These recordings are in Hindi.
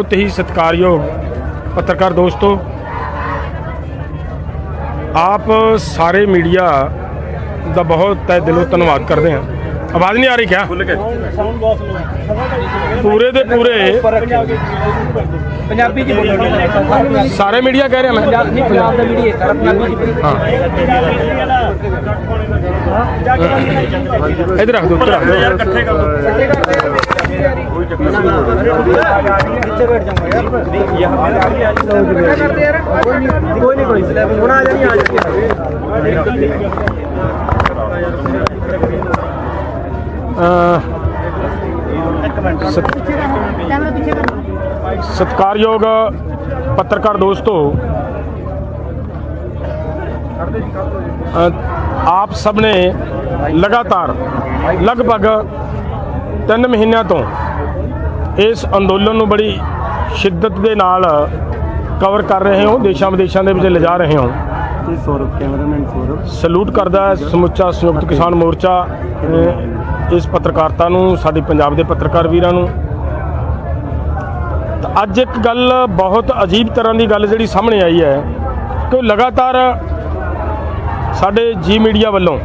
बहुत ही सत्कारयोग पत्रकार दोस्तों, आप सारे मीडिया का बहुत तय दिलों धन्यवाद करते हैं। आवाज़ नहीं आ रही क्या? पूरे दे पूरे सारे मीडिया कह रहे हैं मैं इधर रख दो सत्कारयोग पत्रकार दोस्तों, आप सब ने लगातार लगभग 3 महीनों तो इस अंदोलन को बड़ी शिद्दत के नाल कवर कर रहे हो, देशों विदेशों के ले जा रहे हो। सलूट करदा है समुचा संयुक्त किसान मोर्चा इस पत्रकारिता नूं, साडी पंजाब के पत्रकार वीरां नूं। अज एक गल बहुत अजीब तरह की गल जिहड़ी सामने आई है कि लगातार साडे जी मीडिया वालों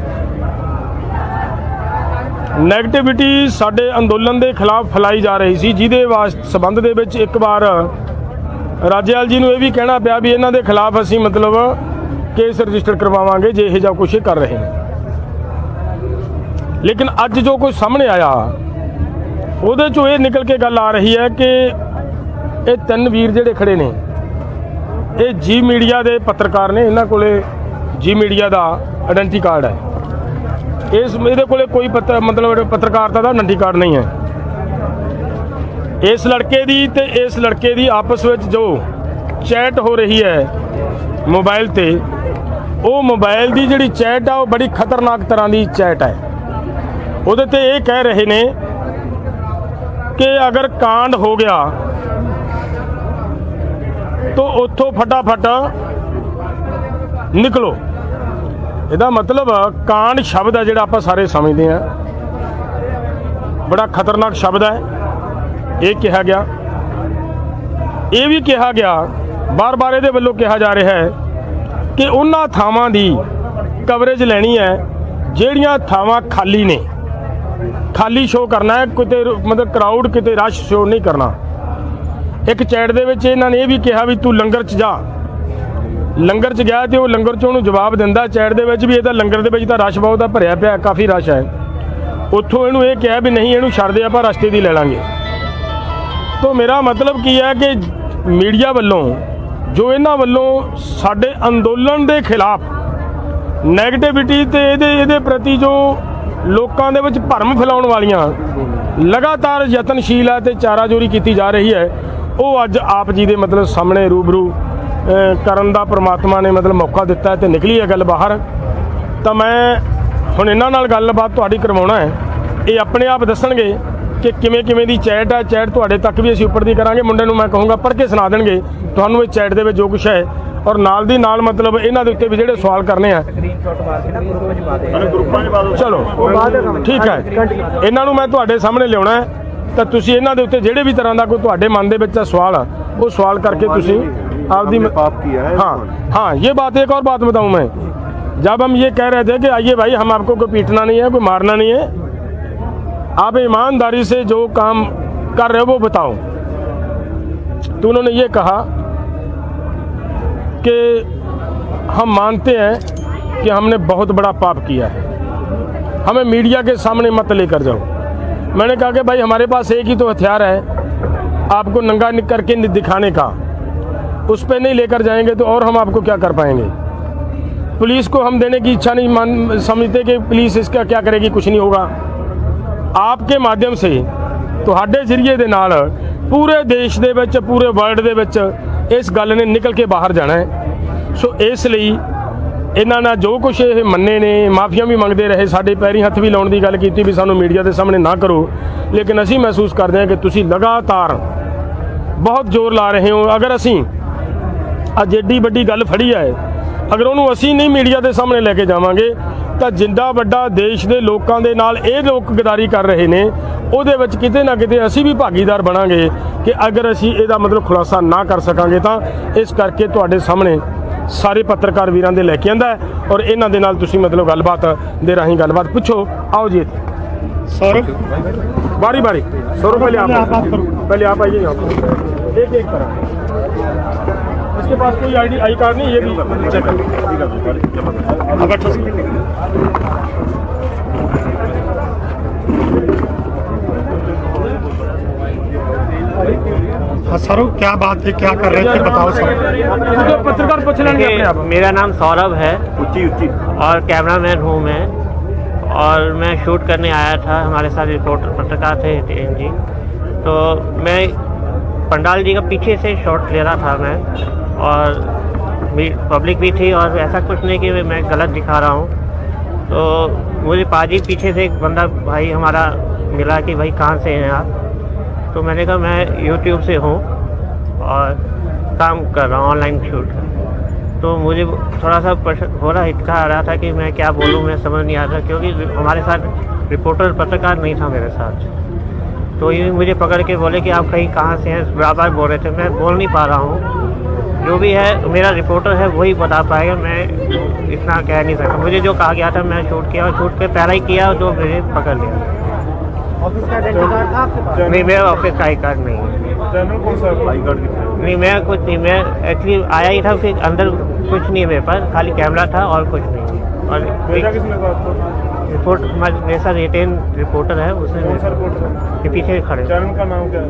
नैगेटिविटी साडे अंदोलन के खिलाफ फैलाई जा रही सी, जिहदे संबंध दे विच एक बार राजेवाल जी नूं यह भी कहना पिया भी इन्हां दे खिलाफ असीं मतलब केस रजिस्टर करवावांगे जे इह जिहा कुछ कर रहे हैं। लेकिन अज जो कुछ सामने आया उहदे चों ये निकल के गल आ रही है कि ये 3 वीर जिहड़े खड़े ने ये जी मीडिया के पत्रकार ने, इन्हां कोले जी मीडिया का आइडेंटिटी कार्ड है। इस इहदे कोले कोई मतलब पत्रकारिता का आइडेंटिटी कार्ड नहीं है। इस लड़के दी ते इस लड़के दी आपस में जो चैट हो रही है मोबाइल ते, वो मोबाइल की जिहड़ी चैट है वो बड़ी खतरनाक तरह की चैट है। उहदे ते ये कह रहे ने कि अगर कांड हो गया तो उत्थों फटाफट निकलो। इहदा मतलब कांड शब्द है जिहड़ा आपां सारे समझते हैं, बड़ा खतरनाक शब्द है। ये कहा गया, ये भी कहा गया, बार बार ये वल्लों कहा जा रहा है कि उन्हां थावां दी कवरेज लैनी है जिहड़ियां थावां खाली ने, खाली शो करना है, किते मतलब क्राउड किते रश शो नहीं करना। एक चैट दे विच इन्हां ने यह भी कहा भी तू लंगर च जा, लंगर च गया तो लंगर च उन्होंने जवाब दिंदा चैट दे विच भी इहदा लंगर दे विच तां रश बहुत है, भरिया पिया काफ़ी रश है। उत्थों इहनूं ये कहा भी नहीं इहनूं छड्ड दे आपां रस्ते दी लै लांगे। तो मेरा मतलब की है कि मीडिया वालों जो इन्हां वालों साडे अंदोलन के खिलाफ नैगेटिविटी ते इहदे प्रति जो लोगों के विच भरम फैलाउण वालियां लगातार यतनशील है तो चाराजोरी की जा रही है, वो अज आप जी के मतलब सामने रूबरू करन दा परमात्मा ने मतलब मौका दिता है तो निकली है गल बाहर। तो मैं हुण इन्हां नाल गलबात तुहाडी करवाउणा है, ये अपने आप दसणगे कि किवें किवें दी चैट है। चैट तुहाडे तक भी असीं उपर दी करांगे, मुंडे नूं मैं कहूँगा पढ़ के सुना देणगे तुहानूं इस चैट दे विच जो कुछ है, और नाल दी नाल मतलब इन्हां दे उत्ते भी जिहड़े सवाल करने हैं चलो ठीक है, इन्हां नूं मैं तुहाडे सामने लियाउणा है। तो तुसीं इन्हां दे उत्ते जिहड़े भी तरह का कोई तुहाडे मन दे विच सवाल आ वो सवाल करके तुसीं आपदी पाप किया है। हाँ, ये बात एक और बात बताऊँ मैं, जब हम ये कह रहे थे कि आइए भाई हम आपको कोई पीटना नहीं है, कोई मारना नहीं है, आप ईमानदारी से जो काम कर रहे हो वो बताओ। तो उन्होंने ये कहा कि हम मानते हैं कि हमने बहुत बड़ा पाप किया है, हमें मीडिया के सामने मत लेकर जाओ। मैंने कहा कि भाई हमारे पास एक ही तो हथियार है आपको नंगा करके दिखाने का, उस पर नहीं लेकर जाएंगे तो और हम आपको क्या कर पाएंगे। पुलिस को हम देने की इच्छा नहीं समझते कि पुलिस इसका क्या करेगी, कुछ नहीं होगा। आपके माध्यम से तुहाडे जरिए दे नाल पूरे देश दे विच पूरे वर्ल्ड दे विच इस गल ने निकल के बाहर जाना है। सो इसलिए इन्हां ने जो कुछ ये मन्ने ने, माफिया भी मंगते रहे, साडे पैरी हथ भी लाउण दी गल कीती भी सानू मीडिया के सामने ना करो, लेकिन असीं महसूस करते हैं कि तुसीं लगातार बहुत जोर ला रहे हो। अगर असीं अज एडी वड्डी गल फड़ी है, अगर उन्होंने असीं नहीं मीडिया के सामने लैके जावांगे ਤਾਂ ਜਿੰਨਾ ਵੱਡਾ ਦੇਸ਼ ਦੇ ਲੋਕਾਂ ਦੇ ਨਾਲ ਇਹ ਲੋਕ ਗਦਾਰੀ ਕਰ ਰਹੇ ਨੇ, ਉਹਦੇ ਵਿੱਚ ਕਿਤੇ ਨਾ ਕਿਤੇ ਅਸੀਂ ਵੀ ਭਾਗੀਦਾਰ ਬਣਾਂਗੇ ਕਿ ਅਗਰ ਅਸੀਂ ਇਹਦਾ ਮਤਲਬ ਖੁਲਾਸਾ ਨਾ ਕਰ ਸਕਾਂਗੇ ਤਾਂ ਇਸ ਕਰਕੇ ਤੁਹਾਡੇ ਸਾਹਮਣੇ ਸਾਰੇ ਪੱਤਰਕਾਰ ਵੀਰਾਂ ਦੇ ਲੈ ਕੇ ਆਂਦਾ ਹੈ ਔਰ ਇਹਨਾਂ ਦੇ ਨਾਲ ਤੁਸੀਂ ਮਤਲਬ ਗੱਲਬਾਤ ਦੇ ਰਾਹੀਂ ਗੱਲਬਾਤ ਪੁੱਛੋ। आओ जी सौरभ, बारी बारी सौरभ पहले आप आइए यहाँ पर। एक एक तरह इसके पास कोई आई कार्ड नहीं, ये भी हाँ सर, क्या बात है, क्या कर रहे थे बताओ सर। पत्रकार पूछ लेंगे अपने आप। मेरा नाम सौरभ है और कैमरामैन हूँ मैं, और मैं शूट करने आया था। हमारे साथ रिपोर्टर पत्रकार थे हितेन जी। तो मैं पंडाल जी का पीछे से शॉट ले रहा था मैं, और पब्लिक भी थी, और ऐसा कुछ नहीं कि मैं गलत दिखा रहा हूँ। तो मुझे पाजी पीछे से एक बंदा भाई हमारा मिला कि भाई कहाँ से हैं आप। तो मैंने कहा मैं यूट्यूब से हूँ और काम कर रहा हूँ ऑनलाइन शूट। तो मुझे थोड़ा सा हो रहा हिचका आ रहा था कि मैं क्या बोलूँ, मैं समझ नहीं आ रहा, क्योंकि हमारे साथ रिपोर्टर पत्रकार नहीं था मेरे साथ। तो ये मुझे पकड़ के बोले कि आप कहीं कहाँ से हैं, बार बोल रहे थे। मैं बोल नहीं पा रहा हूँ, जो भी है मेरा रिपोर्टर है वही बता पाएगा, मैं इतना कह नहीं सकता। मुझे जो कहा गया था मैं शूट किया, और शूट पे पहला ही किया जो मुझे पकड़ लिया। ऑफिस का आइडेंटिटी कार्ड था आपके पास? नहीं, मेरा ऑफिस का आई कार्ड नहीं है। चैनल कौन सा आई कार्ड नहीं, मैं कुछ नहीं, मैं एक्चुअली आया ही था, फिर अंदर कुछ नहीं है मेरे पास, खाली कैमरा था और कुछ नहीं। और किसने था आपको? रिपोर्ट मेरे साथ रिटेन रिपोर्टर है, उसने के पीछे खड़े। चैनल का नाम क्या है?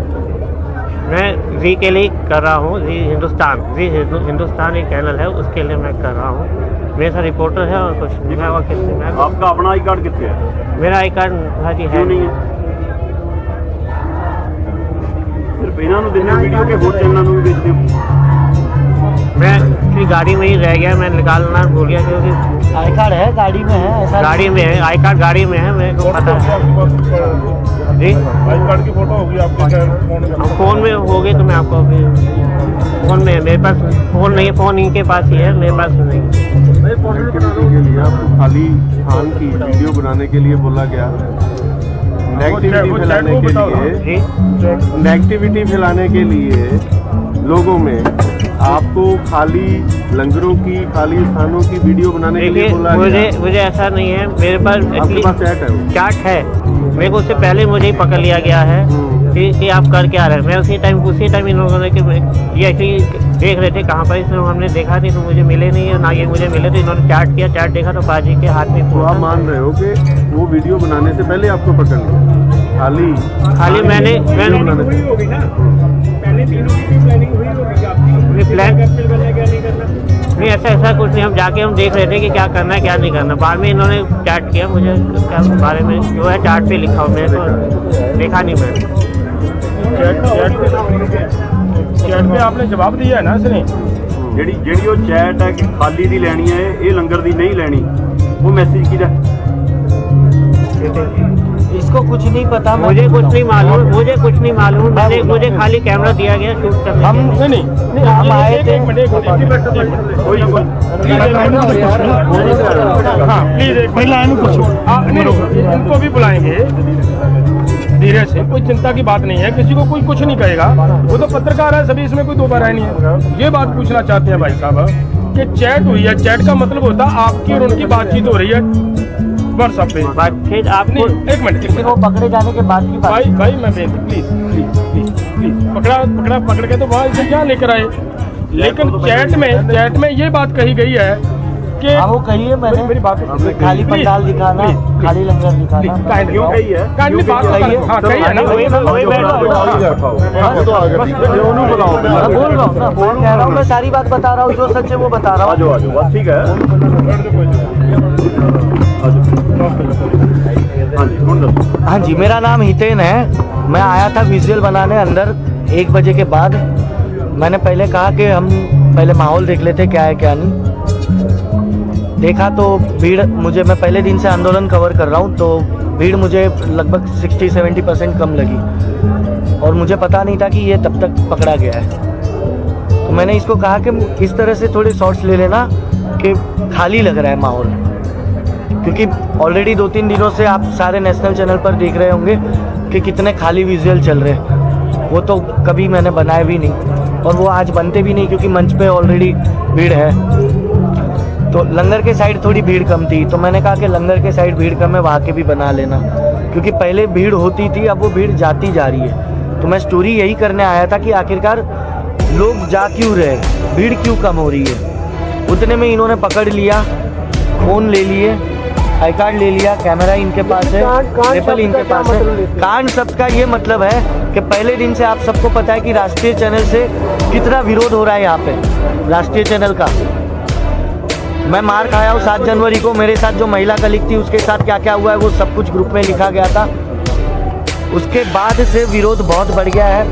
मैं जी के लिए कर रहा हूँ, जी हिंदुस्तान एक चैनल है, उसके लिए मैं कर रहा हूँ। मेरे साथ रिपोर्टर है और कुछ नहीं। मैं और किसने मैं आपका अपना आई कार्ड कितने है? मेरा आई कार्ड हाजी है नहीं है। सिर्फ इन्हों देने वीडियो के होर चैनलों में भी बेचते हो? मैं फिर गाड़ी में ही रह गया, मैं निकालना भूल गया, क्योंकि आई कार्ड है गाड़ी में है, ऐसा गाड़ी में है, आई कार्ड गाड़ी में है, मेरे को पता है जी। आई कार्ड की फोटो होगी आपके फ़ोन में होगी तो मैं आपको अभी फ़ोन में, मेरे पास फ़ोन नहीं है, फ़ोन इनके पास ही है, मेरे पास नहीं। के लिए आपको खाली खान की वीडियो बनाने के लिए बोला गया, नेगेटिविटी फैलाने के लिए, जी नेगेटिविटी फैलाने के लिए लोगों में आपको खाली लंगरों की, खाली स्थानों की वीडियो बनाने के लिए देखिए, बोला गया। मुझे ऐसा नहीं है, मेरे पास आपके पास चैट है वो? चार्ट है मेरे को, उससे पहले मुझे ही पकड़ लिया गया है कि आप कर क्या रहे हैं। मैं उसी टाइम इन लोगों ने कि ये ऐसे ही देख रहे थे कहाँ पर, इसमें हमने देखा नहीं तो मुझे मिले नहीं है ना, ये मुझे मिले तो इन्होंने चार्ट किया, चार्ट देखा तो बाजी के हाथ में तो आप मान रहे हो कि वो वीडियो बनाने से पहले आपको पकड़ लिया? खाली मैंने प्लान नहीं, ऐसा कुछ नहीं। हम जाके हम देख रहे थे कि क्या करना है क्या नहीं करना। बाद में इन्होंने चार्ट किया, मुझे उसके बारे में जो है चार्ट पे लिखा हो, मैंने तो देखा नहीं। मैंने चैट पे आपने जवाब दिया है ना इसने? ਜਿਹੜੀ ਉਹ ਚੈਟ ਹੈ ਕਿ ਖਾਲੀ ਦੀ ਲੈਣੀ ਹੈ, ਇਹ ਲੰਗਰ ਦੀ ਨਹੀਂ ਲੈਣੀ, ਉਹ ਮੈਸੇਜ ਕਿਹਦਾ? इसको कुछ नहीं पता, मुझे कुछ नहीं मालूम, मुझे खाली कैमरा दिया गया शूट करने। हम नहीं हम आए थे। हाँ प्लीज इनको भी बुलाएंगे धीरे से, कोई चिंता की बात नहीं है, किसी को कोई कुछ नहीं कहेगा, वो तो पत्रकार है सभी, इसमें कोई दो बार नहीं है। ये बात पूछना चाहते हैं भाई साहब कि चैट हुई है, चैट का मतलब होता है आपकी और उनकी बातचीत हो रही है व्हाट्सएप पे। बातचीत आपने एक मिनट वो पकड़े जाने के बाद की बात। भाई मैं प्लीज पकड़ के तो वहाँ इसे क्या लेकर आए, लेकिन चैट में ये बात कही गई है कि वो कही है मैंने, मेरी बात खाली पंडाल दिखाना, खाली लंगर दिखाना। क्यों कही है? बात कही है, हाँ कही है ना, बोल रहा हूँ मैं, सारी बात बता रहा हूँ, जो सच है वो बता रहा हूँ। बस ठीक है। हाँ जी, मेरा नाम हितेन है। मैं आया था विजुअल बनाने अंदर 1 बजे के बाद। मैंने पहले कहा कि हम पहले माहौल देख लेते क्या है क्या नहीं। देखा तो भीड़, मैं पहले दिन से आंदोलन कवर कर रहा हूँ, तो भीड़ मुझे लगभग 60-70% कम लगी, और मुझे पता नहीं था कि ये तब तक पकड़ा गया है। तो मैंने इसको कहा कि इस तरह से थोड़े शॉट्स ले लेना कि खाली लग रहा है माहौल, क्योंकि ऑलरेडी 2-3 दिनों से आप सारे नेशनल चैनल पर देख रहे होंगे कि कितने खाली विजुअल चल रहे हैं। वो तो कभी मैंने बनाए भी नहीं और वो आज बनते भी नहीं, क्योंकि मंच पे ऑलरेडी भीड़ है। तो लंगर के साइड थोड़ी भीड़ कम थी, तो मैंने कहा कि लंगर के साइड भीड़ कम है, वहाँ के भी बना लेना, क्योंकि पहले भीड़ होती थी, अब वो भीड़ जाती जा रही है। तो मैं स्टोरी यही करने आया था कि आखिरकार लोग जा क्यों रहे, भीड़ क्यों कम हो रही है। उतने में इन्होंने पकड़ लिया, फ़ोन ले लिए, आई कार्ड ले लिया, कैमरा इनके पास है, पेपर इनके पास है। कांड शब्द का ये मतलब है कि पहले दिन से आप सबको पता है कि राष्ट्रीय चैनल से कितना विरोध हो रहा है यहाँ पे, राष्ट्रीय चैनल का। मैं मार खाया हूँ 7 जनवरी को, मेरे साथ जो महिला कलीग थी उसके साथ क्या क्या हुआ है वो सब कुछ ग्रुप में लिखा गया था। उसके बाद से विरोध बहुत बढ़ गया है।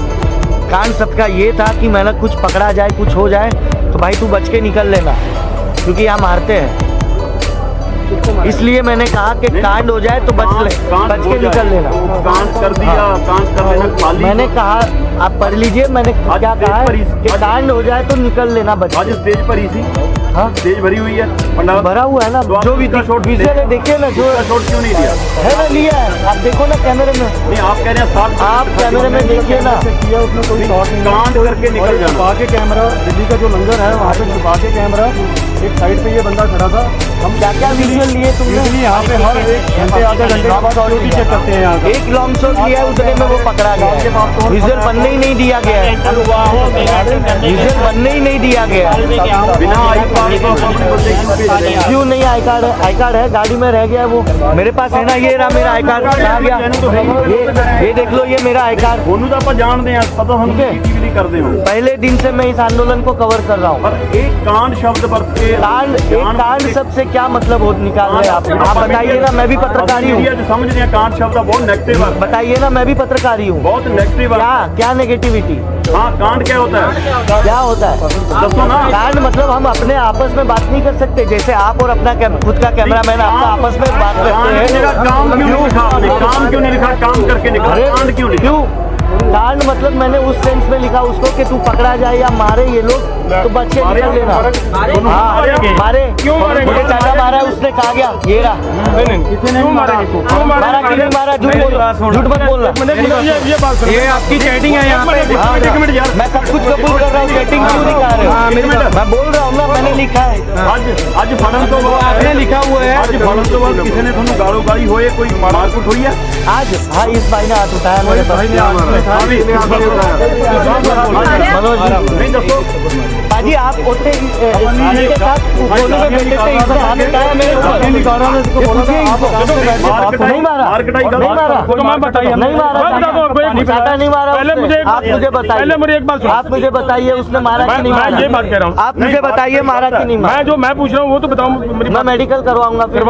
कांड शब्द का ये था कि मैंने कुछ पकड़ा जाए, कुछ हो जाए तो भाई तू बच के निकल लेना, क्योंकि यहाँ मारते हैं। इसलिए मैंने कहा कि कांड हो जाए तो बच के निकल लेना। कांड कर दिया, कांड कर लेना खाली। मैंने कहा आप पढ़ लीजिए, मैंने क्या कहा है कि कांड हो जाए तो निकल लेना बच आज के। स्टेज पर ही थी, हाँ स्टेज भरी हुई है, पंडाल भरा हुआ है ना, जो भी विजुअल है देखिए ना, जो शॉट क्यों नहीं लिया? है ना लिया है, आप देखो ना कैमरे में, नहीं आप कह रहे हैं साफ आप कैमरे में देखिए ना। कांड करके निकल जाना। छुपा के कैमरा, दिल्ली का जो लंगर है वहाँ पे छुपा के कैमरा, एक साइड पे ये बंदा खड़ा था। हम क्या क्या विजुअल लिए तुमने? यहाँ पे हर एक घंटे आधे घंटे बाद ऑडियो चेक करते हैं यहाँ का। एक लॉन्ग शॉट लिया है, उतने में वो पकड़ा गया है। विजुअल बनने ही नहीं दिया गया है, विजुअल बनने ही नहीं दिया गया है। बिना आई कार्ड क्यों नहीं आई कार्ड है? आई कार्ड है, गाड़ी में रह गया है वो। मेरे पास है ना, ये रहा मेरा आई कार्ड, कहाँ गया? ये देख लो, ये मेरा आई कार्ड। ਉਹਨੂੰ ਤਾਂ ਆਪਾਂ ਜਾਣਦੇ ਆ, ਪਤਾ ਸਾਨੂੰ टीवी नहीं करते हो। पहले दिन से मैं इस आंदोलन को कवर कर रहा हूँ। पर एक कांड शब्द पर कांड सबसे क्या मतलब हो निकाल रहे हैं आप बताइए ना। मैं भी पत्रकारी हूँ, समझ रहे हैं कांड शब्द बहुत नेगेटिव है। बताइए ना, मैं भी पत्रकारी हूँ। बहुत नेगेटिव है। क्या नेगेटिविटी? हाँ कांड क्या होता है? क्या होता है? दसो ना। कांड मतलब हम अपने आपस में बात नहीं कर सकते, जैसे आप और अपना खुद का कैमरामैन आपका आपस में बात करते हैं। काम क्यों नहीं लिखा आपने? काम क्यों नहीं लिखा? काम करके निकला, कांड क्यों लिखा? क्यों कांड मतलब मैंने उस सेंस में लिखा उसको कि तू पकड़ा जाए या मारे ये लोग तो बच के निकल लेना। हाँ मारे, क्यों मारे? मुझे चाचा मारा है, उसने कहा गया ये रहा। क्यों मारा? मारा कि नहीं मारा? झूठ मत बोलना। ये बात सुनो। ये आपकी चैटिंग है यहाँ पे। हाँ, एक मिनट यार, मैं सब कुछ कबूल कर रहा हूँ, चैटिंग क्यों नहीं कर रहे हो? मैं बोल रहा हूँ ना, मैंने लिखा है। ਅੱਜ ਫੜਨ ਤੋਂ ਬਾਅਦ आपने लिखा हुआ है। ਅੱਜ ਫੜਨ ਤੋਂ ਬਾਅਦ ਕਿਸੇ ਨੇ ਤੁਹਾਨੂੰ ਗਾਲੋ ਗਾਲੀ ਹੋਏ, ਕੋਈ ਮਾਰਕੁੱਟ ਹੋਈ है? आज हाँ इस भाई ने हाथ उठाया मेरे पास। मनोज नहीं दसो पाजी आप उठे के साथ दोनों में बैठे थे, इसने हाथ उठाया मेरे ऊपर। नहीं मारा, मारकटाई नहीं मारा, तो मैं बताइए, नहीं मारा, चाचा नहीं मारा। पहले मुझे आप मुझे बताइए, पहले मुझे एक बात सुनो। आप मुझे बताइए उसने मारा कि नहीं मैं मारा? ये बात कह रहा हूँ, आप मुझे बताइए मारा कि नहीं मारा? मैं जो मैं पूछ रहा हूँ वो तो बताऊँ। मैं मेडिकल करवाऊंगा फिर।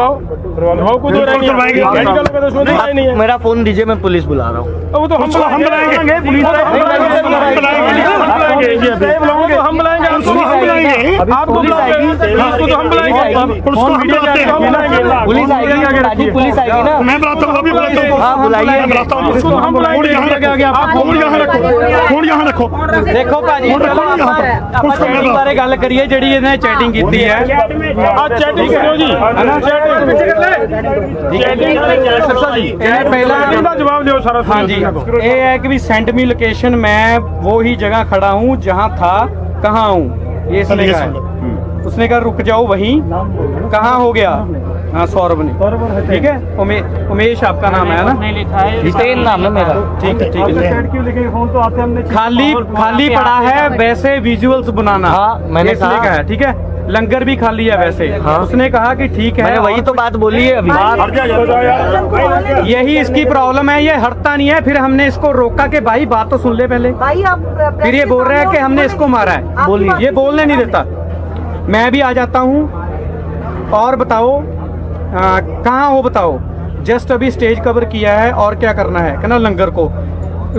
करवाओ को तो मेडिकल का तो उसमें तो नहीं है। मेरा फोन दीजिए, मैं पुलिस बुला रहा हूँ। वो तो हम बुलाएंगे, पुलिस हम बुलाएंगे, आपको हम बुलाएंगे, आपको तो हम बुलाएंगे, पुलिस आएगी, राजीव पुलिस आएगी ना। मैं बुलाता हूँ, अभी बुलाता हूँ। हाँ बुलाइए, उसको तो हम बुलाएंगे। फोन यहाँ रखो, फोन यहाँ रखो। देखो भाजी ਆਪਾਂ ਚੈਟਿੰਗ ਬਾਰੇ ਗੱਲ ਕਰੀਏ ਜਿਹੜੀ ਇਹਨੇ ਚੈਟਿੰਗ ਕੀਤੀ ਹੈ। ਆ ਚੈਟਿੰਗ ਕਰਿਓ ਜੀ, ਚੈਟਿੰਗ ਜੀ ਇਹਨੇ ਪਹਿਲਾਂ ਇਹਦਾ ਜਵਾਬ ਦਿਓ ਸਾਰਾ। हाँ जी, ये है कि भी सेंड मी लोकेशन, मैं वो ही जगह खड़ा हूँ जहाँ था, कहाँ हूँ ये इसने कहा है। उसने कहा रुक जाओ वहीं, कहाँ हो गया? हाँ सौरभ ने, ठीक है। उमेश आपका नाम है ना? हितेन नाम है मेरा। ठीक है, ठीक है। क्यों लिखे फोन तो आते हमने खाली पड़ा है वैसे विजुअल्स बनाना। हाँ, मैंने इसलिए कहा। है, ठीक है। लंगर भी खाली है वैसे। हाँ। उसने कहा कि ठीक है, मैंने वही तो बात बोली है अभी। यही इसकी प्रॉब्लम है, ये हटता नहीं है। फिर हमने इसको रोका कि भाई बात तो सुन ले पहले। भाई आप फिर ये बोल रहा है कि हमने इसको मारा है। बोलिए। ये बोलने नहीं देता। मैं भी आ जाता हूँ और बताओ कहाँ हो, बताओ। जस्ट अभी स्टेज कवर किया है और क्या करना है, कहना लंगर को।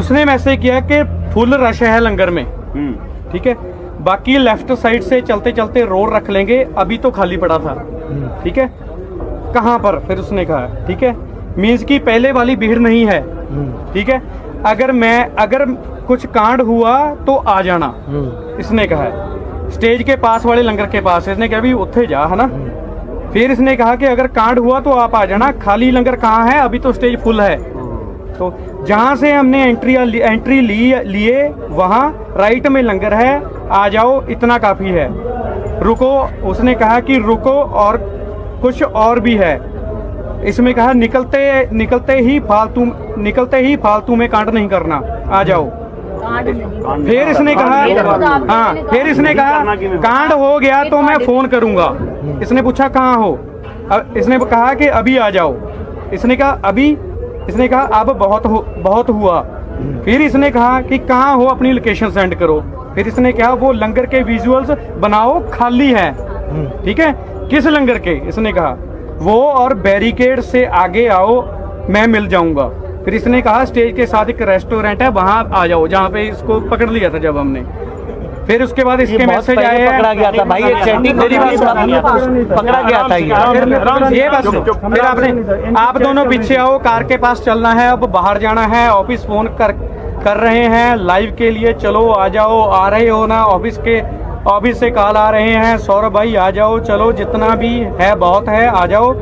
उसने मैसेज किया कि फुल रश है लंगर में, ठीक है। बाकी लेफ्ट साइड से चलते चलते रोड रख लेंगे, अभी तो खाली पड़ा था, ठीक है। कहाँ पर? फिर उसने कहा ठीक है, मीन्स की पहले वाली भीड़ नहीं है, ठीक है। अगर कुछ कांड हुआ तो आ जाना, इसने कहा है। स्टेज के पास वाले लंगर के पास, इसने कहा भी उत्थे जा, है ना। फिर इसने कहा कि अगर कांड हुआ तो आप आ जाना, खाली लंगर कहाँ है, अभी तो स्टेज फुल है। तो जहाँ से हमने एंट्री लिए वहाँ राइट में लंगर है, आ जाओ, इतना काफ़ी है, रुको। उसने कहा कि रुको और कुछ और भी है। इसमें कहा निकलते ही फालतू में कांड नहीं करना, आ जाओ। फिर इसने कहा फिर इसने कहा कांड हो गया तो मैं फोन करूंगा। इसने पूछा कहाँ हो, इसने कहा कि अभी आ जाओ। इसने कहा अभी, इसने कहा अब बहुत हुआ। फिर इसने कहा कि कहाँ हो, अपनी लोकेशन सेंड करो। फिर इसने कहा वो लंगर के विजुअल्स बनाओ, खाली है, ठीक है। किस लंगर के? इसने कहा वो और बैरिकेड से आगे आओ, मैं मिल जाऊंगा। फिर इसने कहा स्टेज के साथ एक रेस्टोरेंट है, वहां आ जाओ, जहाँ पे इसको पकड़ लिया था जब हमने। फिर उसके बाद इसके मैसेज आए, पकड़ा गया था भाई, ये चैटिंग मेरी बात पकड़ा गया था ये बस। फिर आप दोनों पीछे आओ, कार के पास चलना है, अब बाहर जाना है, ऑफिस फोन कर रहे हैं लाइव के लिए, चलो आ जाओ, आ रहे हो ना? ऑफिस से कॉल आ रहे हैं, सौरभ भाई आ जाओ, चलो जितना भी है बहुत है, आ जाओ।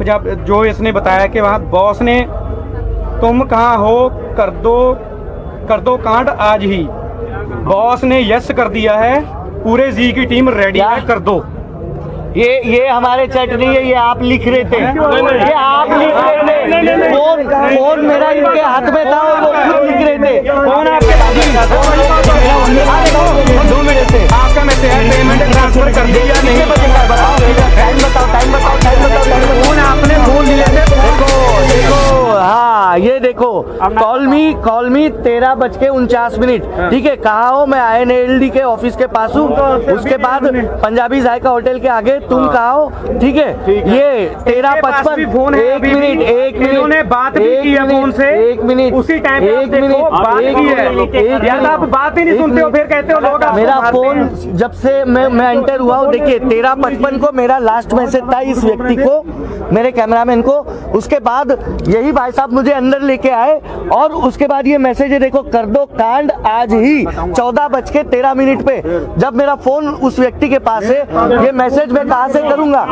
जब जो इसने बताया कि वहाँ बॉस ने तुम कहाँ हो, कर दो कांड आज ही। बॉस ने यस कर दिया है, पूरे जी की टीम रेडी है, कर दो। ये हमारे चैट नहीं है, ये आप लिख रहे थे, ये आप लिख रहे थे। फोन मेरा इनके हाथ में था और वो खुद लिख रहे थे। फोन आपके आपका मैसेज है, पेमेंट ट्रांसफर कर दिया नहीं? टाइम बताओ। फोन आपने भूल लिए थे? देखो हाँ, ये देखो, कॉल मी 13:49, ठीक है। कहाँ हो? मैं INLD के ऑफिस के पास हूँ। उसके बाद पंजाबी जायका होटल के आगे, तुम कहाँ हो, ठीक है। ये 13:55, एक मिनट इन्होंने बात भी की है फोन से, एक मिनट, उसी टाइम पे आप देखो बात की है, या तो आप बात ही नहीं सुनते हो, फिर कहते हो लोग मेरा फोन जब से मैं एंटर हुआ हूँ, देखिए 13:55 को मेरा लास्ट मैसेज था इस व्यक्ति को, मेरे कैमरामैन को। उसके बाद यही भाई साहब मुझे अंदर लेके आए और उसके बाद ये मैसेज है, देखो, कर दो कांड आज ही 14:13 पे। जब मेरा फोन उस व्यक्ति के पास है, ये मैसेज मैं कहाँ से करूंगा?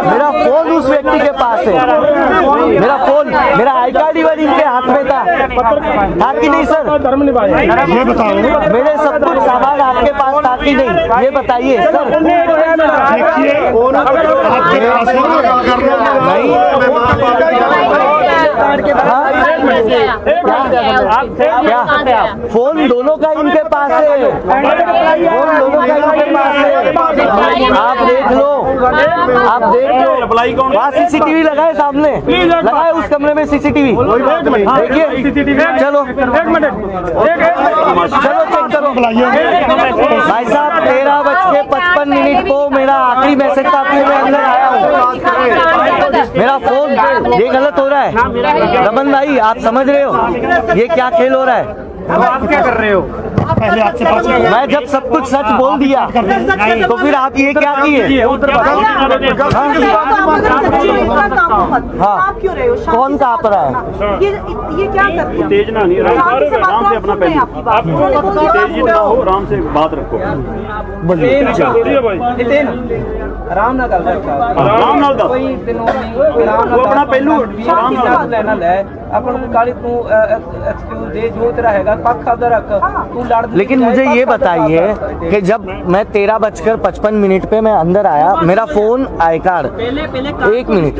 मेरा फोन उस व्यक्ति के पास है, मेरा आई कार्ड इनके हाथ में था कि नहीं सर? ये बताओ, मेरे सब कुछ सामान आपके पास था कि नहीं, ये बताइए सर। फोन दोनों का इनके पास है, फोन दोनों का इनके पास है। आप देख लो, वहाँ CCTV लगाए, सामने लगाए, उस कमरे में CCTV देखिए। चलो चेक करो भाई साहब। 13:55 को मेरा आखिरी मैसेज था, फिर मैं अंदर आया हूँ। मेरा फोन, ये गलत हो रहा है रमन भाई, आप समझ रहे हो ये क्या खेल हो रहा है? आप क्या कर रहे हो? मैं जब सब कुछ सच बोल दिया तो फिर आप ये क्या किए? आप क्यों रहे हो? कौन कहाँ पर है? ये क्या कर दिया? तेज ना नहीं आराम से अपना पहले तेज ना हो, आराम से बात रखो। आराम ना कर आराम नाल दस वो अपना पहलू आराम नाल लेना ले अपन को गाली तू एक्सक्यूज दे, जो तेरा हैगा पक्ष आदर रख, तू लड़। लेकिन मुझे ये बताइए कि जब मैं 13:55 पे मैं अंदर आया, मेरा फोन आई कार्ड, एक मिनट,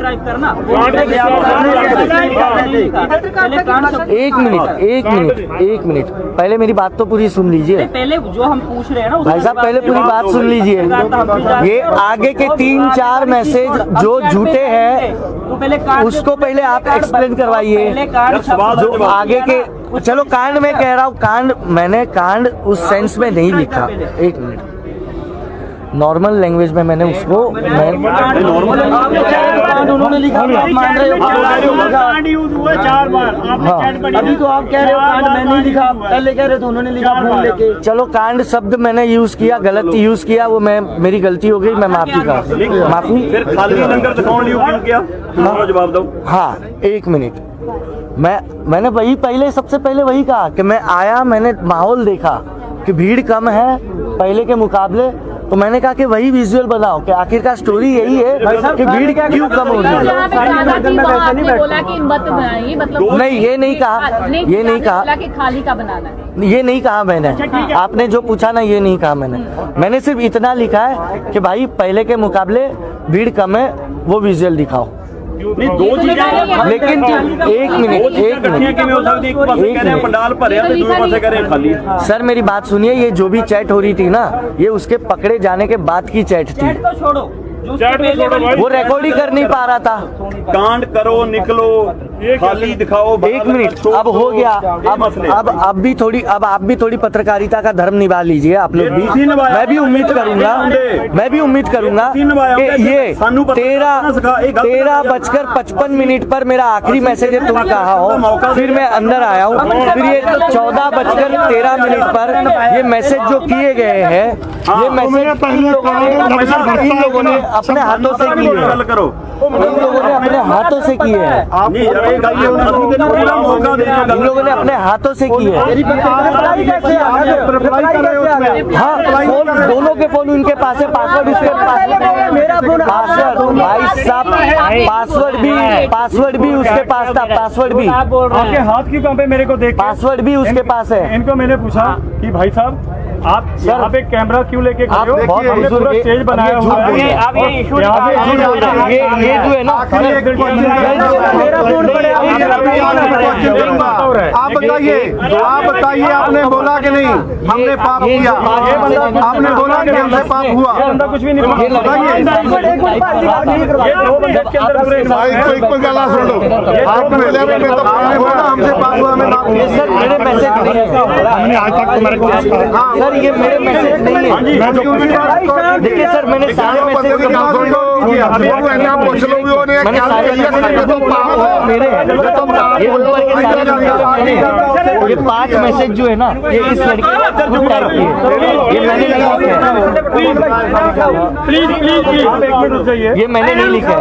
एक मिनट, पहले मेरी बात तो पूरी सुन लीजिए। पहले जो हम पूछ रहे हैं ना भाई साहब, पहले पूरी बात सुन लीजिए। ये आगे के 3-4 मैसेज जो झूठे हैं, उसको पहले आप एक्सप्लेन करवाइए। जो आगे के, चलो कांड में कह रहा हूँ, मैंने कांड उस सेंस में नहीं लिखा। एक मिनट, नॉर्मल लैंग्वेज में मैंने उसको उन्होंने लिखा, आप मान रहे हो? अभी तो आप कह रहे हो कांड मैं नहीं लिखा, पहले कह रहे थे उन्होंने लिखा फोन लेके। चलो कांड शब्द मैंने यूज किया, गलत यूज किया, वो मेरी गलती हो गई, मैं माफी। फिर खाली लंगर दिखाने लिए क्यों किया? जवाब दो। हाँ, एक मिनट, मैंने वही सबसे पहले वही कहा कि मैं आया, मैंने माहौल देखा कि भीड़ कम है पहले के मुकाबले, तो मैंने कहा कि वही विजुअल बनाओ कि आखिरकार स्टोरी यही है कि भीड़ क्यों कम हो रही है। जहाँ पे कहा कि वहाँ आपने बोला कि मत बनाइए, मतलब नहीं, ये नहीं कहा, ये नहीं कहा, बोला कि खाली का बनाना है। ये नहीं कहा मैंने, आपने जो पूछा ना ये नहीं कहा मैंने सिर्फ इतना लिखा है कि भाई पहले के मुकाबले भीड़ कम है, वो विजुअल दिखाओ। लेकिन एक मिनट पंडाल भरे दूसरे पासे करे खाली। सर मेरी बात सुनिए, ये जो भी चैट हो रही थी ना, ये उसके पकड़े जाने के बाद की चैट थी, तो छोड़ो, जो चैट को छोड़ो भाई। वो रिकॉर्ड ही कर नहीं पा रहा था। कांड करो, निकलो, खाली दिखाओ। एक मिनट, अब हो गया, अब आप भी थोड़ी पत्रकारिता का धर्म निभा लीजिए आप लोग भी। मैं भी उम्मीद करूंगा कि ये 13:55 पर मेरा आखिरी मैसेज है, तुम कहा हो, फिर मैं अंदर आया हूँ, फिर ये 14:13 पर ये मैसेज जो किए गए हैं, ये मैसेज इन लोगों ने अपने हाथों से किए हैं, इन लोगों ने अपने हाथों से किए हैं, इन लोगों ने अपने हाथों से किए हैं। हाँ, फोन दोनों के फोन उनके पास है, पासवर्ड इसके पास है, पासवर्ड भाई साहब, पासवर्ड भी उसके पास था, पासवर्ड भी आपके हाथ की कहाँ पे मेरे को देख, पासवर्ड भी उसके पास है। इनको मैंने पूछा कि भाई साहब आप यहाँ पे कैमरा क्यों लेके खड़े हो? बहुत हमने पूरा स्टेज बनाया हुआ है। आप ये इशू ये जो है ना, आप बताइए, आपने बोला कि नहीं हमने पाप किया? आपने बोला कि हमसे पाप हुआ? बंदा कुछ भी नहीं आपने बोला हमसे पाप हुआ, हमें माफ किया। सर मेरे मैसेज नहीं है, आज तक तुम्हारे सर ये मेरे मैसेज नहीं है। देखिए सर, मैंने सारे मैसेज मेरे ये 5 मैसेज जो है ना, ये इस लड़की ग्रुप टाइप की है, ये मैंने नहीं लिखे हैं, प्लीज आप एक मिनट रुक जाइए। ये मैंने नहीं लिखे हैं।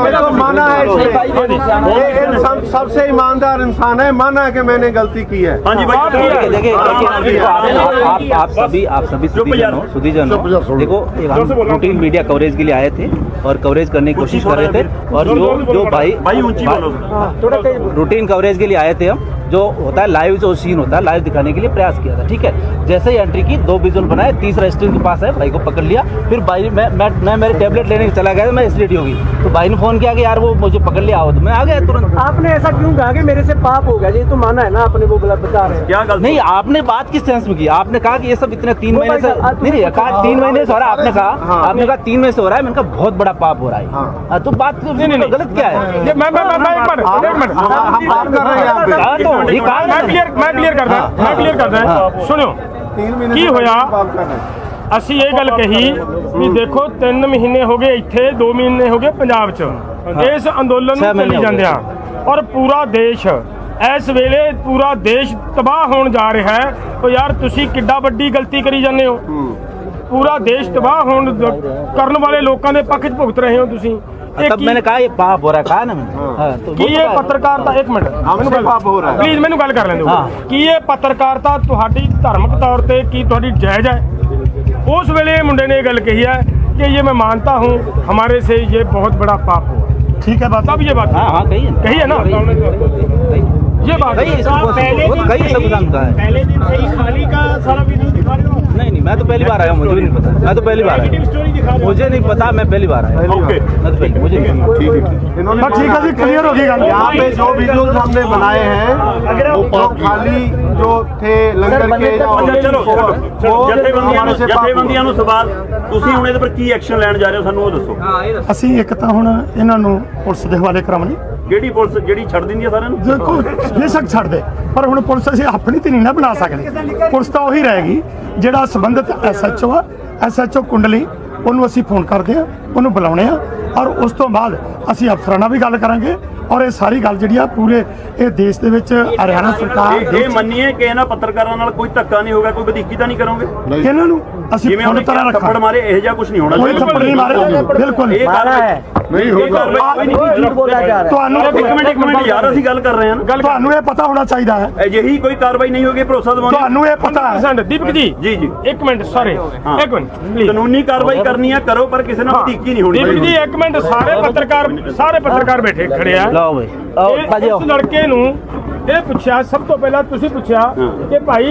चलो माना है, सबसे ईमानदार इंसान है, माना है कि मैंने गलती की है। हाँ जी भाई, देखिए आप सभी सुधीजन हो, देखो हम रूटीन मीडिया कवरेज के लिए आए थे और कवरेज करने की कोशिश कर रहे थे, और जो भाई ऊंची बोलो, रूटीन कवरेज के लिए आए थे हम, जो होता है लाइव, जो सीन होता है लाइव दिखाने के लिए प्रयास किया था, ठीक है। जैसे ही एंट्री की, 2 विजुअल बनाए, तीसरा स्टेज के पास है, भाई को पकड़ लिया, फिर भाई मैं मेरे टेबलेट लेने चला गया, मैं एसिडिटी हो गई, तो भाई ने फोन किया कि यार वो मुझे पकड़ लिया, आओ, तो मैं आ गया तुरंत। आपने ऐसा क्यों कहा कि मेरे से पाप हो गया? ये तो माना है ना आपने, वो गलत बता रहे हैं। क्या गलती? नहीं, आपने बात किस सेंस में की? आपने कहा कि ये सब इतने 3 महीने से नहीं कहा, 3 महीने से हो रहा है, आपने कहा 3 महीने से हो रहा है, मैंने कहा बहुत बड़ा पाप हो रहा है, तो बात गलत क्या है? मैं क्लियर करता है। सुनो की होया, ਅਸੀਂ ਇਹ ਗੱਲ ਕਹੀ ਵੀ ਦੇਖੋ 3 ਮਹੀਨੇ ਹੋ ਗਏ ਇੱਥੇ, 2 ਮਹੀਨੇ ਹੋ ਗਏ ਪੰਜਾਬ 'ਚ ਇਸ ਅੰਦੋਲਨ ਨੂੰ ਚੱਲੀ ਜਾਂਦਿਆਂ, ਔਰ ਪੂਰਾ ਦੇਸ਼ ਇਸ ਵੇਲੇ ਪੂਰਾ ਦੇਸ਼ ਤਬਾਹ ਹੋਣ ਜਾ ਰਿਹਾ ਹੈ। ਉਹ ਯਾਰ ਤੁਸੀਂ ਕਿੱਡਾ ਵੱਡੀ ਗਲਤੀ ਕਰੀ ਜਾਂਦੇ ਹੋ, ਪੂਰਾ ਦੇਸ਼ ਤਬਾਹ ਹੋਣ ਕਰਨ ਵਾਲੇ ਲੋਕਾਂ ਦੇ ਪੱਖ 'ਚ ਭੁਗਤ ਰਹੇ ਹੋ ਤੁਸੀਂ। तब मैंने कहा ये पाप हो रहा है, कहा ना मैंने। तो ये पत्रकारता, एक मिनट पाप हो रहा है, प्लीज मैंने गल कर लें दो कि ये पत्रकारता तुहाडी धार्मिक तौर पे की तुहाडी जायज है? उस वेले मुंडे ने गल कही है कि ये मैं मानता हूँ हमारे से ये बहुत बड़ा पाप हुआ, ठीक है बात, तब ये बात कही है ना, ये बात पहले दिन सही खाली का सारा वीडियो दिखा रहे हो? नहीं, मैं तो पहली बार आया हूँ, मुझे भी नहीं पता, मैं तो पहली बार आया, मुझे नहीं पता, मैं पहली बार आया। ओके, मुझे ठीक है जी, क्लियर हो गई। यहाँ पे जो वीडियोस हमने बनाए हैं वो खाली जो थे लंगर के, ਚਲੋ ਜਥੇਬੰਦੀਆਂ ਨੂੰ ਸਵਾਲ, ਤੁਸੀਂ ਹੁਣ ਇਹਦੇ ਪਰ ਕੀ ਐਕਸ਼ਨ ਲੈਣ ਜਾ ਰਹੇ ਹੋ, ਸਾਨੂੰ ਉਹ ਦੱਸੋ। ਅਸੀਂ ਇੱਕ ਤਾਂ ਹੁਣ ਇਹਨਾਂ ਨੂੰ ਪੁਲਿਸ ਦੇ ਹਵਾਲੇ ਕਰਾਵਾਂਗੇ, ਕਿਹੜੀ ਪੁਲਿਸ ਜਿਹੜੀ ਛੱਡ ਦਿੰਦੀ ਆ ਸਾਰਿਆਂ ਨੂੰ? ਦੇਖੋ ਬੇਸ਼ੱਕ ਛੱਡ ਦੇ, ਪਰ ਹੁਣ ਪੁਲਿਸ ਅਸੀਂ ਆਪਣੀ ਤੇ ਨਹੀਂ ਨਾ ਬਣਾ ਸਕਦੇ। ਪੁਲਿਸ ਤਾਂ ਉਹੀ ਰਹੇਗੀ ਜਿਹੜਾ ਸੰਬੰਧਿਤ SHO ਆ, SHO ਕੁੰਡਲੀ, ਉਹਨੂੰ ਅਸੀਂ ਫੋਨ ਕਰਦੇ ਆ, ਉਹਨੂੰ ਬੁਲਾਉਣੇ ਆ, ਔਰ ਉਸ ਤੋਂ ਬਾਅਦ ਅਸੀਂ ਅਫਸਰਾਂ ਨਾਲ ਵੀ ਗੱਲ ਕਰਾਂਗੇ। ਔਰ ਇਹ ਸਾਰੀ ਗੱਲ ਜਿਹੜੀ ਆ ਪੂਰੇ ਇਹ ਦੇਸ਼ ਦੇ ਵਿੱਚ ਹਰਿਆਣਾ ਸਰਕਾਰ ਇਹ ਮੰਨੀਏ ਕਿ ਇਹਨਾਂ ਪੱਤਰਕਾਰਾਂ ਨਾਲ ਕੋਈ ਧੱਕਾ ਨਹੀਂ ਹੋਗਾ, ਕੋਈ ਵਧੀਕੀ ਤਾਂ ਨਹੀਂ ਕਰੋਗੇ? ਇਹਨਾਂ ਨੂੰ ਅਸੀਂ ਜਿਵੇਂ ਪੂਰੀ ਉਹਨੇ ਤਰ੍ਹਾਂ ਥੱਪੜ ਰੱਖਾਂਗੇ। ਮਾਰੇ ਇਹੋ ਜਿਹਾ ਕੁਝ ਨਹੀਂ ਹੋਣਾ ਕੋਈ ਥੱਪੜ ਨਹੀਂ ਮਾਰੇ, ਬਿਲਕੁਲ ਇਹ ਕਾਰਵਾਈ नहीं होगा। ਤੁਹਾਨੂੰ ਇੱਕ ਮਿੰਟ ਯਾਰ, ਅਸੀਂ ਗੱਲ ਕਰ ਰਹੇ ਹਾਂ। ਤੁਹਾਨੂੰ ਇਹ ਪਤਾ ਹੋਣਾ ਚਾਹੀਦਾ ਹੈ, ਅਜਿਹੀ ਕੋਈ ਕਾਰਵਾਈ ਨਹੀਂ ਹੋਗੀ ਭਰੋਸਾ ਦਿਵਾਉਣਾ। ਤੁਹਾਨੂੰ ਇਹ ਪਤਾ ਹੈ। ਦੀਪਕ ਜੀ ਜੀ ਜੀ ਇੱਕ ਮਿੰਟ, ਸੌਰੀ ਇੱਕ ਮਿੰਟ ਪਲੀਜ਼। ਕਾਨੂੰਨੀ ਕਾਰਵਾਈ ਕਰਨੀ ਹੈ ਕਰੋ, ਪਰ ਕਿਸੇ ਨਾਲ ਵਧੀਕੀ ਨਹੀਂ ਹੋਣੀ। ਦੀਪਕ ਜੀ ਇੱਕ ਮਿੰਟ, ਸਾਰੇ ਪੱਤਰਕਾਰ ਬੈਠੇ ਖੜੇ ਆ। लाओ भाई, आओ भाजी आओ। ਇਸ ਲੜਕੇ ਨੂੰ ਇਹ ਪੁੱਛਿਆ, ਸਭ ਤੋਂ ਪਹਿਲਾਂ ਤੁਸੀਂ ਪੁੱਛਿਆ ਕਿ ਭਾਈ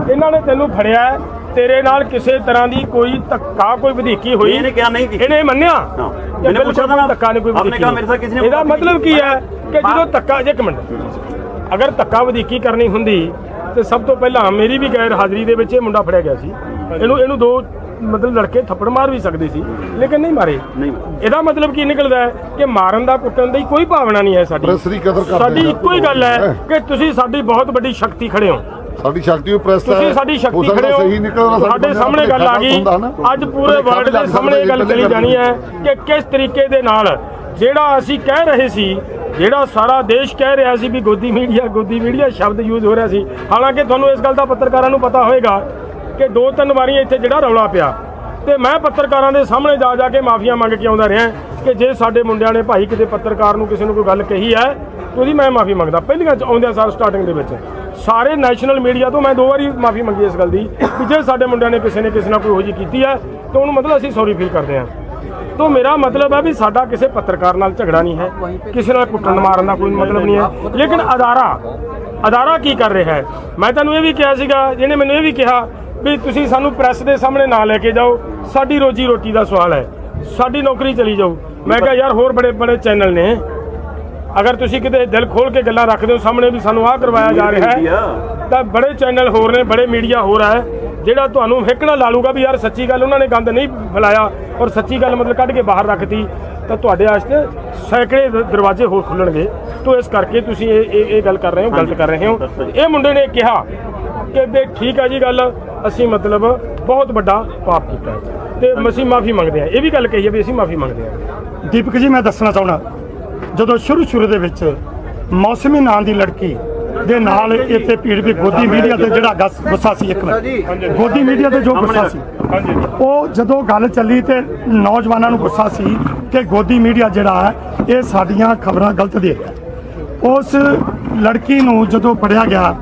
ਇਹਨਾਂ ਨੇ ਤੈਨੂੰ ਫੜਿਆ ਹੈ, ਤੇਰੇ ਨਾਲ ਕਿਸੇ ਤਰ੍ਹਾਂ ਦੀ ਕੋਈ ਧੱਕਾ ਕੋਈ ਵਧੀਕੀ ਹੋਈ? ਇਹਨੇ ਕਿਹਾ ਨਹੀਂ ਕੀਤੀ। ਇਹਨੇ ਮੰਨਿਆ ਇਹਨੇ ਪੁੱਛਿਆ ਤਾਂ ਧੱਕਾ ਨਹੀਂ ਕੋਈ आपने कहा मेरे साथ किसी ने ਇਹਦਾ ਮਤਲਬ ਕੀ ਹੈ ਕਿ ਜਦੋਂ ਧੱਕਾ, ਇੱਕ ਮਿੰਟ, ਅਗਰ ਧੱਕਾ ਵਧੀਕੀ ਕਰਨੀ ਹੁੰਦੀ ਤੇ ਸਭ ਤੋਂ ਪਹਿਲਾਂ ਮੇਰੀ ਵੀ ਗੈਰ ਹਾਜ਼ਰੀ ਦੇ ਵਿੱਚ ਇਹ ਮੁੰਡਾ ਫੜਿਆ ਗਿਆ ਸੀ। ਇਹਨੂੰ ਦੋ ਮਤਲਬ ਲੜਕੇ ਥੱਪੜ ਮਾਰ ਵੀ ਸਕਦੇ ਸੀ, ਲੇਕਿਨ ਨਹੀਂ ਮਾਰੇ। ਇਹਦਾ ਮਤਲਬ ਕੀ ਨਿਕਲਦਾ ਹੈ ਕਿ ਮਾਰਨ ਦਾ ਕੁੱਟਣ ਦੀ ਕੋਈ ਭਾਵਨਾ ਨਹੀਂ ਹੈ ਸਾਡੀ। ਸਾਡੀ ਇੱਕੋ ਹੀ ਗੱਲ ਹੈ ਕਿ ਤੁਸੀਂ ਸਾਡੀ ਬਹੁਤ ਵੱਡੀ ਸ਼ਕਤੀ ਖੜੇ ਹੋ। ਸਾਡੀ ਸ਼ਕਤੀ ਉਹ ਪ੍ਰੈਸ ਤੁਸੀਂ ਸਾਡੀ ਸ਼ਕਤੀ ਖੜੇ ਹੋ। ਸਾਡੇ ਸਾਹਮਣੇ ਗੱਲ ਆ ਗਈ, ਅੱਜ ਪੂਰੇ ਵਰਲਡ ਦੇ ਸਾਹਮਣੇ ਇਹ ਗੱਲ ਚਲੀ ਜਾਣੀ ਹੈ ਕਿ ਕਿਸ ਤਰੀਕੇ ਦੇ ਨਾਲ ਜਿਹੜਾ ਅਸੀਂ ਕਹਿ ਰਹੇ ਸੀ, ਜਿਹੜਾ ਸਾਰਾ ਦੇਸ਼ ਕਹਿ ਰਿਹਾ ਸੀ ਵੀ ਗੋਦੀ ਮੀਡੀਆ ਸ਼ਬਦ ਯੂਜ਼ ਹੋ ਰਿਹਾ ਸੀ। ਹਾਲਾਂਕਿ ਤੁਹਾਨੂੰ ਇਸ ਗੱਲ ਦਾ ਪੱਤਰਕਾਰਾਂ ਨੂੰ ਪਤਾ ਹੋਏਗਾ ਕਿ 2-3 ਵਾਰੀਆਂ ਇੱਥੇ ਜਿਹੜਾ ਰੌਲਾ ਪਿਆ ਤੇ ਮੈਂ ਪੱਤਰਕਾਰਾਂ ਦੇ ਸਾਹਮਣੇ ਜਾ ਕੇ ਮਾਫੀਆਂ ਮੰਗ ਕੇ ਆਉਂਦਾ ਰਿਹਾ ਕਿ ਜੇ ਸਾਡੇ ਮੁੰਡਿਆਂ ਨੇ ਭਾਈ ਕਿਤੇ ਪੱਤਰਕਾਰ ਨੂੰ ਕਿਸੇ ਨੂੰ ਕੋਈ ਗੱਲ ਕਹੀ ਹੈ ਤੇ ਉਹਦੀ ਮੈਂ ਮਾਫੀ ਮੰਗਦਾ। ਪਹਿਲੀਆਂ ਆਉਂਦਿਆਂ ਸਾਰ ਸਟਾਰਟਿੰਗ ਦੇ ਵਿੱਚ ਸਾਰੇ ਨੈਸ਼ਨਲ ਮੀਡੀਆ ਤੋਂ ਮੈਂ 2 ਵਾਰੀ ਮਾਫੀ ਮੰਗੀ ਇਸ ਗੱਲ ਦੀ ਕਿ ਜੇ ਸਾਡੇ ਮੁੰਡਿਆਂ ਨੇ ਕਿਸੇ ਨਾਲ ਕੋਈ ਹੋ ਜੀ ਕੀਤੀ ਹੈ ਤਾਂ ਉਹਨੂੰ ਮਤਲਬ ਅਸੀਂ ਸੌਰੀ ਫੀਲ ਕਰਦੇ ਹਾਂ। ਤਾਂ ਮੇਰਾ ਮਤਲਬ ਹੈ ਵੀ ਸਾਡਾ ਕਿਸੇ ਪੱਤਰਕਾਰ ਨਾਲ ਝਗੜਾ ਨਹੀਂ ਹੈ, ਕਿਸੇ ਨਾਲ ਕੁੱਟਣ ਮਾਰਨ ਦਾ ਕੋਈ ਮਤਲਬ ਨਹੀਂ ਹੈ। ਲੇਕਿਨ ਅਦਾਰਾ ਕੀ ਕਰ ਰਿਹਾ ਹੈ? ਮੈਂ ਤੁਹਾਨੂੰ ਇਹ ਵੀ ਕਿਹਾ ਸੀਗਾ, ਜਿਹਨੇ ਮੈਨੂੰ ਇਹ ਵੀ ਕਿਹਾ ਵੀ ਤੁਸੀਂ ਸਾਨੂੰ ਪ੍ਰੈਸ ਦੇ ਸਾਹਮਣੇ ਨਾ ਲੈ ਕੇ ਜਾਓ, ਸਾਡੀ ਰੋਜੀ ਰੋਟੀ ਦਾ ਸਵਾਲ ਹੈ, ਸਾਡੀ ਨੌਕਰੀ ਚਲੀ ਜਾਊ। ਮੈਂ ਕਿਹਾ ਯਾਰ ਹੋਰ ਬੜੇ ਚੈਨਲ ਨੇ, ਅਗਰ ਤੁਸੀਂ ਕਿਤੇ ਦਿਲ ਖੋਲ ਕੇ ਗੱਲਾਂ ਰੱਖਦੇ ਹੋ ਸਾਹਮਣੇ ਵੀ ਸਾਨੂੰ ਆਹ ਕਰਵਾਇਆ ਜਾ ਰਿਹਾ ਹੈ, ਤਾਂ ਬੜੇ ਚੈਨਲ ਹੋਰ ਨੇ, ਬੜੇ ਮੀਡੀਆ ਹੋਰ ਹੈ ਜਿਹੜਾ ਤੁਹਾਨੂੰ ਹਿੱਕਣਾ ਲਾ ਲੂਗਾ ਵੀ ਯਾਰ ਸੱਚੀ ਗੱਲ ਉਹਨਾਂ ਨੇ ਗੰਦ ਨਹੀਂ ਫੈਲਾਇਆ ਔਰ ਸੱਚੀ ਗੱਲ ਮਤਲਬ ਕੱਢ ਕੇ ਬਾਹਰ ਰੱਖਤੀ, ਤਾਂ ਤੁਹਾਡੇ ਵਾਸਤੇ ਸੈਂਕੜੇ ਦਰਵਾਜ਼ੇ ਹੋਰ ਖੁੱਲਣਗੇ। ਤਾਂ ਇਸ ਕਰਕੇ ਤੁਸੀਂ ਇਹ ਗੱਲ ਕਰ ਰਹੇ ਹੋ, ਗਲਤ ਕਰ ਰਹੇ ਹੋ। ਇਹ ਮੁੰਡੇ ਨੇ ਕਿਹਾ ਕਿ ਵੀ ਠੀਕ ਹੈ ਜੀ ਗੱਲ, ਅਸੀਂ ਮਤਲਬ ਬਹੁਤ ਵੱਡਾ ਪਾਪ ਕੀਤਾ ਹੈ ਤੇ ਅਸੀਂ ਮਾਫੀ ਮੰਗਦੇ ਹਾਂ। ਇਹ ਵੀ ਗੱਲ ਕਹੀ ਹੈ ਵੀ ਅਸੀਂ ਮਾਫੀ ਮੰਗਦੇ ਹਾਂ। ਦੀਪਕ ਜੀ, ਮੈਂ ਦੱਸਣਾ ਚਾਹੁੰਦਾ, ਜਦੋਂ ਸ਼ੁਰੂ ਦੇ ਵਿੱਚ ਮੌਸਮੀ ਨਾਂ ਦੀ ਲੜਕੀ ਦੇ ਨਾਲ ਇੱਥੇ ਪੀੜ੍ਹੀ ਗੋਦੀ ਮੀਡੀਆ ਤੇ ਜਿਹੜਾ ਗੁੱਸਾ ਸੀ, ਇੱਕ ਮਿੰਟ, ਗੋਦੀ ਮੀਡੀਆ ਤੇ ਜੋ ਗੁੱਸਾ ਸੀ, ਉਹ ਜਦੋਂ ਗੱਲ ਚੱਲੀ ਤੇ ਨੌਜਵਾਨਾਂ ਨੂੰ ਗੁੱਸਾ ਸੀ ਕਿ ਗੋਦੀ ਮੀਡੀਆ ਜਿਹੜਾ ਹੈ ਇਹ ਸਾਡੀਆਂ ਖਬਰਾਂ ਗਲਤ ਦੇ ਰਿਹਾ। ਉਸ ਲੜਕੀ ਨੂੰ ਜਦੋਂ ਫੜਿਆ ਗਿਆ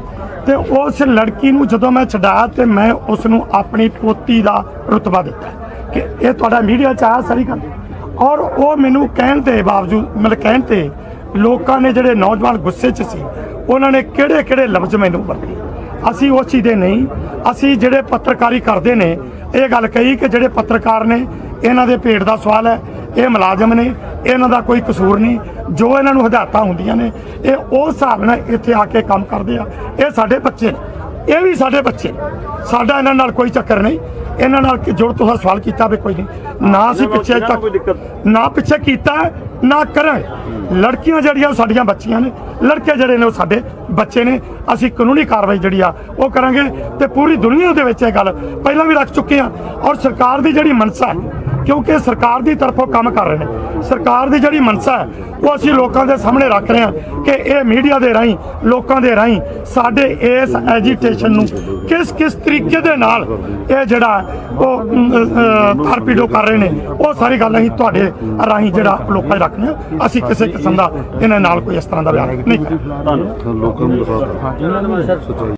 ਤੇ ਉਸ ਲੜਕੀ ਨੂੰ ਜਦੋਂ ਮੈਂ ਛਡਾਇਆ ਤੇ ਮੈਂ ਉਸ ਨੂੰ ਆਪਣੀ ਪੋਤੀ ਦਾ ਰੁਤਬਾ ਦਿੱਤਾ ਕਿ ਇਹ ਤੁਹਾਡਾ ਮੀਡੀਆ 'ਚ ਆਇਆ ਸਾਰੀ ਗੱਲ। ਔਰ ਉਹ ਮੈਨੂੰ ਕਹਿਣ ਦੇ ਬਾਵਜੂਦ, ਮਤਲਬ ਕਹਿਣ ਤੇ ਲੋਕਾਂ ਨੇ ਜਿਹੜੇ ਨੌਜਵਾਨ ਗੁੱਸੇ 'ਚ ਸੀ ਉਹਨਾਂ ਨੇ ਕਿਹੜੇ ਲਫ਼ਜ਼ ਮੈਨੂੰ ਵਰਤੇ। ਅਸੀਂ ਉਸ ਚੀਜ਼ ਦੇ ਨਹੀਂ, ਅਸੀਂ ਜਿਹੜੇ ਪੱਤਰਕਾਰੀ ਕਰਦੇ ਨੇ ਇਹ ਗੱਲ ਕਹੀ ਕਿ ਜਿਹੜੇ ਪੱਤਰਕਾਰ ਨੇ ਇਹਨਾਂ ਦੇ ਪੇਟ ਦਾ ਸਵਾਲ ਹੈ, ਇਹ ਮੁਲਾਜ਼ਮ ਨੇ, ਇਹਨਾਂ ਦਾ ਕੋਈ ਕਸੂਰ ਨਹੀਂ, ਜੋ ਇਹਨਾਂ ਨੂੰ ਹਦਾਇਤਾਂ ਹੁੰਦੀਆਂ ਨੇ ਇਹ ਉਸ ਹਿਸਾਬ ਨਾਲ ਇੱਥੇ ਆ ਕੇ ਕੰਮ ਕਰਦੇ ਆ। ਇਹ ਸਾਡੇ ਬੱਚੇ, ਇਹ ਵੀ ਸਾਡੇ ਬੱਚੇ, ਸਾਡਾ ਇਹਨਾਂ ਨਾਲ ਕੋਈ ਚੱਕਰ ਨਹੀਂ। ਇਹਨਾਂ ਨਾਲ ਜੋ ਤੁਸੀਂ ਸਵਾਲ ਕੀਤਾ ਵੀ ਕੋਈ ਨਹੀਂ, ਨਾ ਅਸੀਂ ਪਿੱਛੇ ਤੱਕ ਨਾ ਪਿੱਛੇ ਕੀਤਾ ਨਾ ਕਰਾਂਗੇ। ਲੜਕੀਆਂ ਜਿਹੜੀਆਂ ਉਹ ਸਾਡੀਆਂ ਬੱਚੀਆਂ ਨੇ, ਲੜਕੇ ਜਿਹੜੇ ਨੇ ਉਹ ਸਾਡੇ ਬੱਚੇ ਨੇ। ਅਸੀਂ ਕਾਨੂੰਨੀ ਕਾਰਵਾਈ ਜਿਹੜੀ ਆ ਉਹ ਕਰਾਂਗੇ ਤੇ ਪੂਰੀ ਦੁਨੀਆ ਦੇ ਵਿੱਚ ਇਹ ਗੱਲ ਪਹਿਲਾਂ ਵੀ ਰੱਖ ਚੁੱਕੇ ਆ। ਔਰ ਸਰਕਾਰ ਦੀ ਜਿਹੜੀ ਮਨਸਾ ਹੈ, ਕਿਉਂਕਿ ਸਰਕਾਰ ਦੀ ਤਰਫੋਂ ਕੰਮ ਕਰ ਰਹੇ ਨੇ, ਸਰਕਾਰ ਦੀ ਜਿਹੜੀ ਮਨਸਾ ਹੈ ਉਹ ਅਸੀਂ ਲੋਕਾਂ ਦੇ ਸਾਹਮਣੇ ਰੱਖ ਰਹੇ ਹਾਂ ਕਿ ਇਹ ਮੀਡੀਆ ਦੇ ਰਾਹੀਂ, ਲੋਕਾਂ ਦੇ ਰਾਹੀਂ ਸਾਡੇ ਇਸ ਐਜੀਟੇਸ਼ਨ ਨੂੰ ਕਿਸ ਤਰੀਕੇ ਦੇ ਨਾਲ ਇਹ ਜਿਹੜਾ ਉਹ ਟਾਰਪੀਡੋ ਕਰ ਰਹੇ ਨੇ, ਉਹ ਸਾਰੀ ਗੱਲ ਅਸੀਂ ਤੁਹਾਡੇ ਰਾਹੀਂ ਜਿਹੜਾ ਲੋਕਾਂ 'ਚ ਰੱਖਦੇ ਹਾਂ। ਅਸੀਂ ਕਿਸੇ ਕਿਸਮ ਦਾ ਇਹਨਾਂ ਨਾਲ ਕੋਈ ਇਸ ਤਰ੍ਹਾਂ ਦਾ ਬਿਆਨ ਨਹੀਂ ਲੋਕਾਂ ਨੂੰ